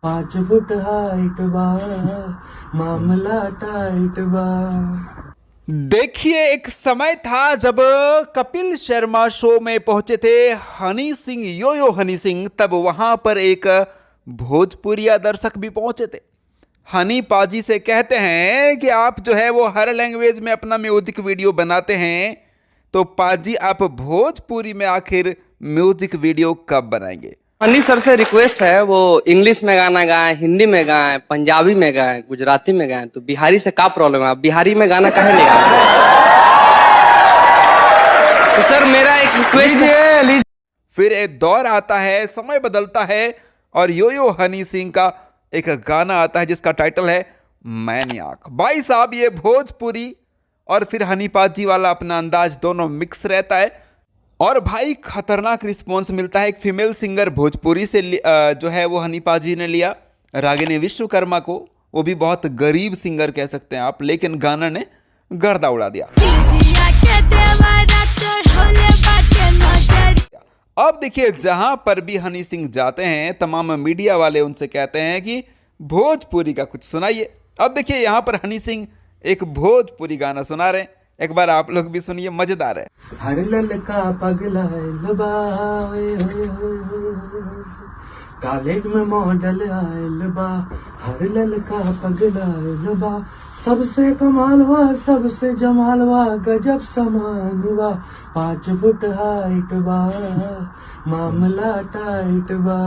5 foot height बा, मामला tight बा। देखिए, एक समय था जब कपिल शर्मा शो में पहुंचे थे हनी सिंह, यो हनी सिंह। तब वहां पर एक भोजपुरिया दर्शक भी पहुंचे थे। हनी पाजी से कहते हैं कि आप जो है वो हर लैंग्वेज में अपना म्यूजिक वीडियो बनाते हैं, तो पाजी आप भोजपुरी में आखिर म्यूजिक वीडियो कब बनाएंगे। हनी सर से रिक्वेस्ट है, वो इंग्लिश में गाना गाएं, हिंदी में गाएं, पंजाबी में गाएं, गुजराती में गाएं। तो बिहारी से क्या प्रॉब्लम है? आप बिहारी में गाना काहे नहीं गाते? तो सर मेरा एक रिक्वेस्ट है। फिर एक दौर आता है, समय बदलता है, और यो हनी सिंह का एक गाना आता है जिसका टाइटल है मैनियाक। भाई साहब, ये भोजपुरी और फिर हनी पाजी वाला अपना अंदाज दोनों मिक्स रहता है, और भाई खतरनाक रिस्पॉन्स मिलता है। एक फीमेल सिंगर भोजपुरी से जो है वो हनी पाजी ने लिया, रागिनी विश्वकर्मा को। वो भी बहुत गरीब सिंगर कह सकते हैं आप, लेकिन गाना ने गर्दा उड़ा दिया। अब देखिए, जहां पर भी हनी सिंह जाते हैं, तमाम मीडिया वाले उनसे कहते हैं कि भोजपुरी का कुछ सुनाइए। अब देखिए, यहां पर हनी सिंह एक भोजपुरी गाना सुना रहे हैं। एक बार आप लोग भी सुनिए, मजेदार है। हर ललका पगलाइल बा, ओए होए होए होए। कॉलेज में मॉडल आइल बा, हर ललका पगलाइल बा। सबसे कमाल बा, सबसे जमाल बा, गजब समान बा। 5 फुट हाइट बा, मामला टाइट बा।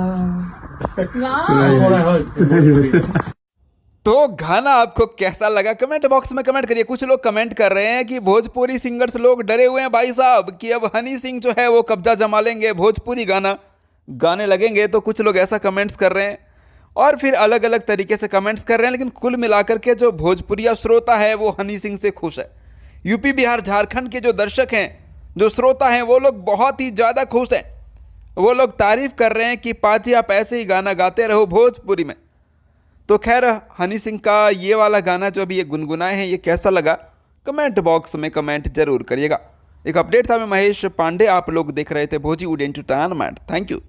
तो गाना आपको कैसा लगा कमेंट बॉक्स में कमेंट करिए। कुछ लोग कमेंट कर रहे हैं कि भोजपुरी सिंगर्स लोग डरे हुए हैं भाई साहब कि अब हनी सिंह जो है वो कब्जा जमा लेंगे, भोजपुरी गाना गाने लगेंगे। तो कुछ लोग ऐसा कमेंट्स कर रहे हैं, और फिर अलग अलग तरीके से कमेंट्स कर रहे हैं। लेकिन कुल मिलाकर के जो भोजपुरिया श्रोता है वो हनी सिंह से खुश है। यूपी, बिहार, झारखंड के जो दर्शक हैं, जो श्रोता हैं, वो लोग बहुत ही ज़्यादा खुश हैं। वो लोग तारीफ कर रहे हैं कि पाजी आप ऐसे ही गाना गाते रहो भोजपुरी में। तो खैर, हनी सिंह का ये वाला गाना जो अभी ये गुनगुनाए हैं, ये कैसा लगा कमेंट बॉक्स में कमेंट जरूर करिएगा। एक अपडेट था, मैं महेश पांडे, आप लोग देख रहे थे भोजी वुड एंटरटेनमेंट। Thank you.